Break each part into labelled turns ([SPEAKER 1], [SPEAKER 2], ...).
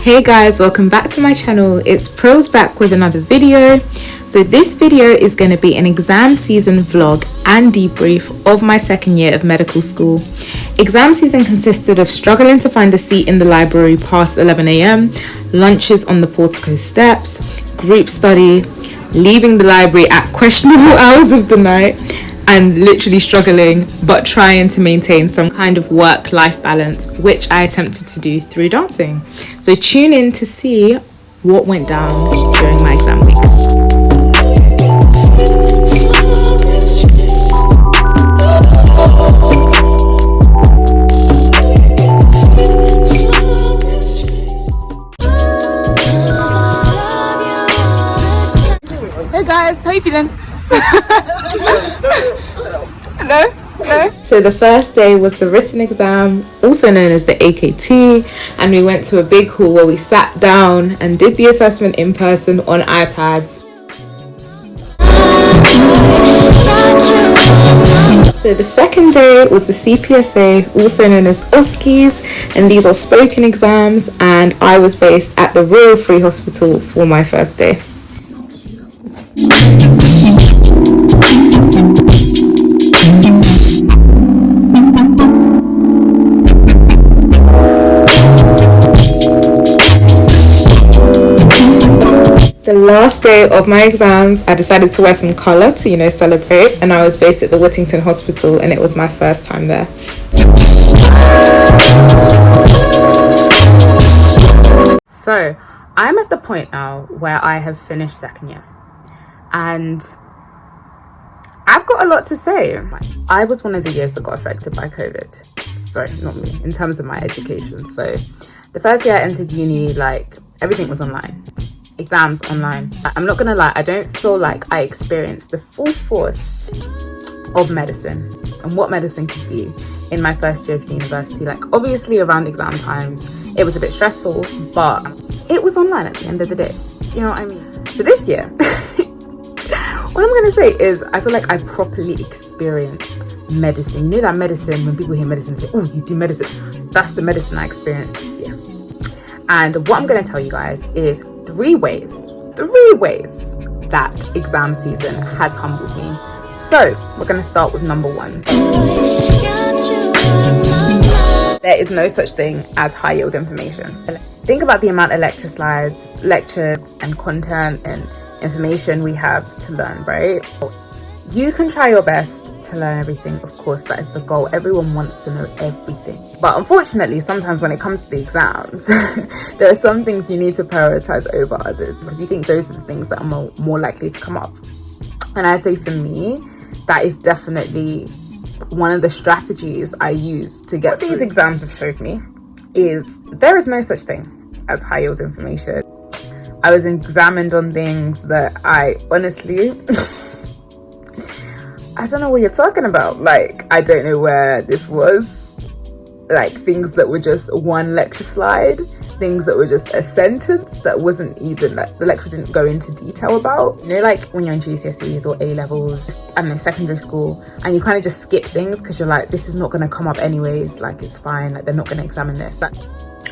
[SPEAKER 1] Hey guys, welcome back to my channel. It's Pros back with another video. So this video is going to be an exam season vlog and debrief of my second year of medical school. Exam season consisted of struggling to find a seat in the library past 11 a.m, lunches on the portico steps, group study, leaving the library at questionable hours of the night, and literally struggling but trying to maintain some kind of work-life balance, which I attempted to do through dancing. So tune in to see what went down during my exam week. Hey guys, how you feeling? Hello. So the first day was the written exam, also known as the AKT, and we went to a big hall where we sat down and did the assessment in person on iPads. So the second day was the CPSA, also known as OSCEs, and these are spoken exams, and I was based at the Royal Free Hospital for my first day. The last day of my exams, I decided to wear some colour to, celebrate, and I was based at the Whittington Hospital, and it was my first time there. So, I'm at the point now where I have finished second year, and I've got a lot to say. I was one of the years that got affected by COVID. Sorry, not me, in terms of my education. So, the first year I entered uni, everything was online. Exams online. I'm not gonna lie, I don't feel like I experienced the full force of medicine and what medicine could be in my first year of university. Obviously around exam times it was a bit stressful, but it was online at the end of the day, you know what I mean? So this year what I'm gonna say is I feel like I properly experienced medicine. You know that medicine, when people hear medicine, say, oh, you do medicine. That's the medicine I experienced this year. And what I'm going to tell you guys is three ways that exam season has humbled me. So we're going to start with number one. There is no such thing as high yield information. Think about the amount of lecture slides, lectures and content and information we have to learn, right? You can try your best to learn everything. Of course, that is the goal. Everyone wants to know everything. But unfortunately, sometimes when it comes to the exams, there are some things you need to prioritize over others because you think those are the things that are more likely to come up. And I'd say for me, that is definitely one of the strategies I use to get through. What these exams have showed me is there is no such thing as high yield information. I was examined on things that I honestly... I don't know what you're talking about. I don't know where this was. Things that were just one lecture slide, things that were just a sentence that wasn't even, the lecture didn't go into detail about. When you're in GCSEs or A levels, I don't know, secondary school, and you kind of just skip things because you're like, this is not going to come up anyways, it's fine, they're not going to examine this.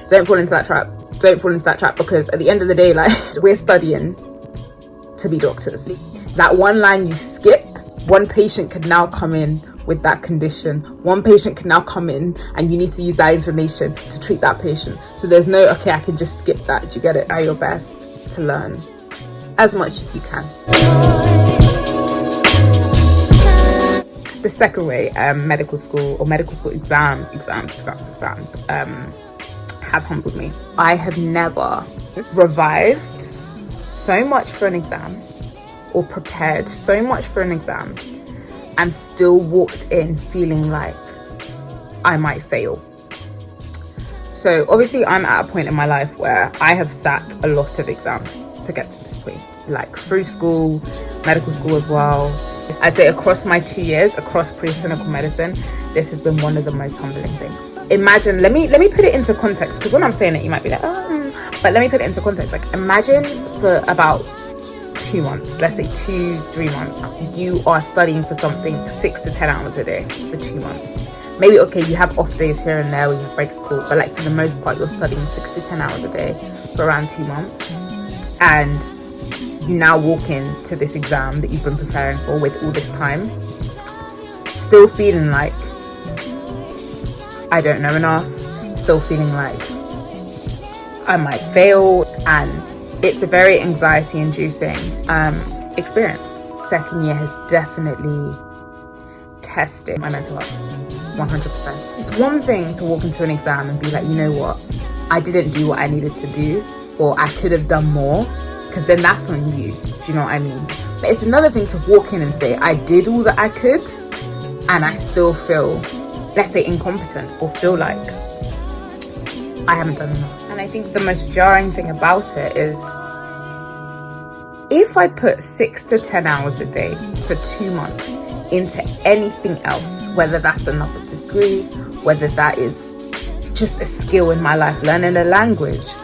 [SPEAKER 1] Don't fall into that trap. Don't fall into that trap, because at the end of the day, we're studying to be doctors. That one line you skip, one patient could now come in with that condition. One patient can now come in and you need to use that information to treat that patient. So there's no, okay, I can just skip that. Do you get it? Try your best to learn as much as you can. The second way, medical school exams have humbled me. I have never revised so much for an exam or prepared so much for an exam and still walked in feeling like I might fail. So obviously I'm at a point in my life where I have sat a lot of exams to get to this point, through school, medical school as well. I'd say across my 2 years, across preclinical medicine, this has been one of the most humbling things. Imagine, let me put it into context, because when I'm saying it, you might be like, but let me put it into context. Imagine for about 2 months, let's say 2-3 months, you are studying for something 6 to 10 hours a day for 2 months. Maybe, okay, you have off days here and there where you have breaks, cool, but like for the most part, you're studying 6 to 10 hours a day for around 2 months. And you now walk into this exam that you've been preparing for with all this time, still feeling like I don't know enough, still feeling like I might fail, and it's a very anxiety-inducing experience. Second year has definitely tested my mental health, 100%. It's one thing to walk into an exam and be like, you know what, I didn't do what I needed to do, or I could have done more, because then that's on you. Do you know what I mean? But it's another thing to walk in and say, I did all that I could, and I still feel, let's say, incompetent, or feel like I haven't done enough. And I think the most jarring thing about it is, if I put 6 to 10 hours a day for 2 months into anything else, whether that's another degree, whether that is just a skill in my life, learning a language,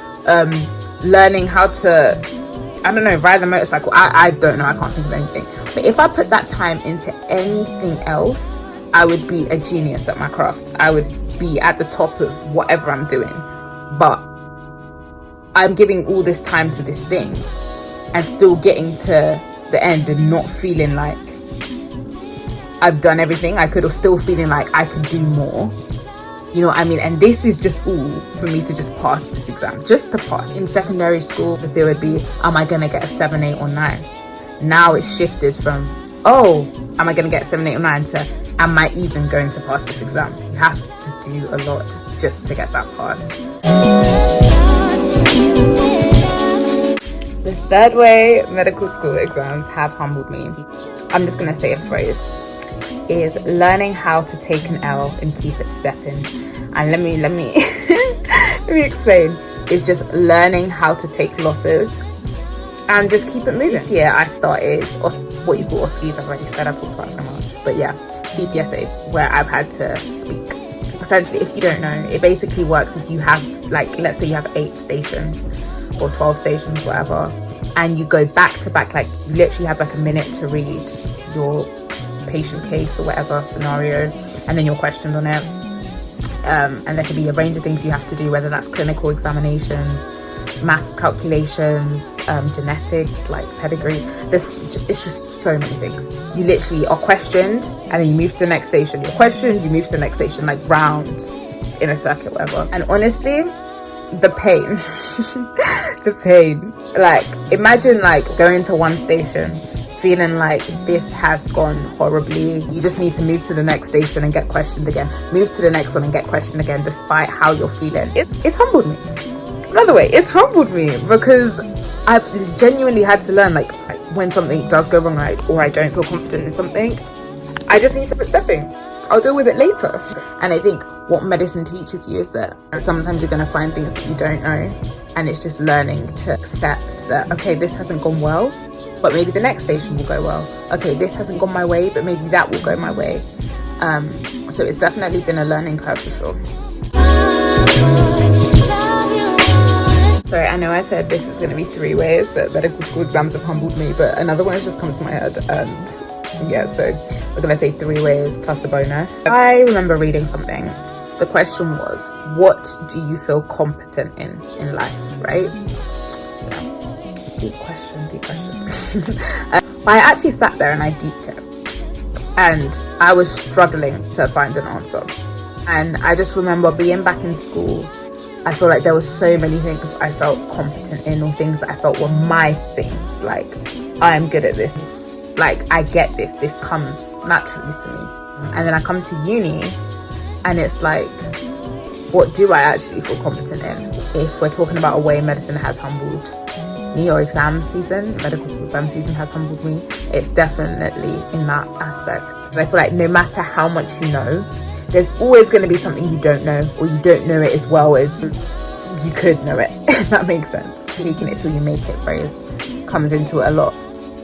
[SPEAKER 1] learning how to, I don't know, ride a motorcycle, I don't know, I can't think of anything. But if I put that time into anything else, I would be a genius at my craft. I would be at the top of whatever I'm doing. But I'm giving all this time to this thing and still getting to the end and not feeling like I've done everything I could, or still feeling like I could do more. You know what I mean? And this is just all for me to just pass this exam, just to pass. In secondary school, the fear would be, am I going to get a 7, 8 or 9? Now it's shifted from, oh, am I going to get 7, 8 or 9 to, am I even going to pass this exam? You have to do a lot just to get that pass. The third way medical school exams have humbled me, I'm just going to say a phrase, is learning how to take an L and keep it stepping. And let me let me explain. It's just learning how to take losses and just keep it moving. This year I started what you call OSCEs. I've already said, I've talked about it so much, but yeah, CPSAs, where I've had to speak. Essentially, if you don't know, it basically works as you have, like, let's say you have 8 stations or 12 stations, whatever, and you go back to back, like you literally have like a minute to read your patient case or whatever scenario, and then you're questioned on it, and there can be a range of things you have to do, whether that's clinical examinations, maths calculations, genetics, like pedigree. It's just so many things. You literally are questioned and then you move to the next station, you're questioned, you move to the next station, like round in a circuit, whatever. And honestly, the pain the pain, like imagine like going to one station feeling like this has gone horribly, you just need to move to the next station and get questioned again, move to the next one and get questioned again, despite how you're feeling. It's humbled me. Another way, it's humbled me, because I've genuinely had to learn, like when something does go wrong, like, or I don't feel confident in something, I just need to put stepping. I'll deal with it later. And I think what medicine teaches you is that sometimes you're going to find things that you don't know, and it's just learning to accept that, okay, this hasn't gone well, but maybe the next station will go well. Okay, this hasn't gone my way, but maybe that will go my way. So it's definitely been a learning curve for sure. Sorry, I know I said this is going to be 3 ways that medical school exams have humbled me, but another one has just come to my head, and yeah, so we're going to say 3 ways plus a bonus. I remember reading something. So the question was, what do you feel competent in life, right? Yeah. Deep question. But I actually sat there and I deeped it, and I was struggling to find an answer. And I just remember being back in school, I feel like there were so many things I felt competent in, or things that I felt were my things, like I'm good at this, like I get this comes naturally to me. And then I come to uni and it's like, what do I actually feel competent in? If we're talking about a way medicine has humbled me, or medical school exam season has humbled me, it's definitely in that aspect. I feel like no matter how much you know, there's always going to be something you don't know, or you don't know it as well as you could know it, if that makes sense. Taking it till you make it phrase comes into it a lot.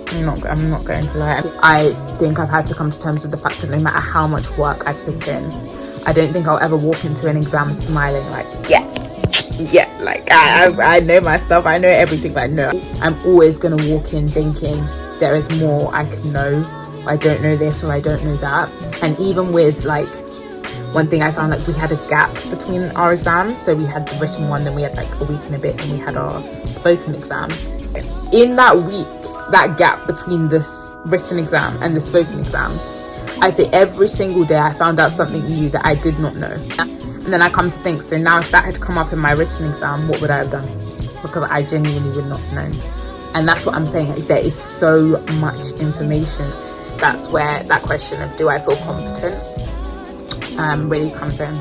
[SPEAKER 1] I'm not going to lie. I think I've had to come to terms with the fact that no matter how much work I put in, I don't think I'll ever walk into an exam smiling like, yeah, yeah, like I know my stuff, I know everything I know. I'm always gonna walk in thinking there is more I can know. I don't know this or I don't know that. And even with like, one thing I found, like we had a gap between our exams. So we had the written one, then we had like a week and a bit, and we had our spoken exams. In that week, that gap between this written exam and the spoken exams, I say every single day I found out something new that I did not know. And then I come to think, so now if that had come up in my written exam, what would I have done? Because I genuinely would not have known. And that's what I'm saying, like, there is so much information. That's where that question of do I feel competent really comes in.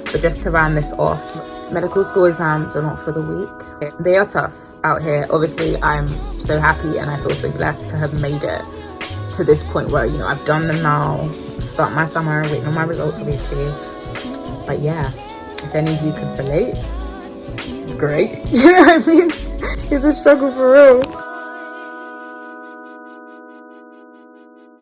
[SPEAKER 1] But just to round this off, medical school exams are not for the weak. They are tough out here. Obviously, I'm so happy and I feel so blessed to have made it to this point where, you know, I've done them now, start my summer, waiting on my results obviously. But yeah, if any of you could relate, great. You know what I mean? It's a struggle for real.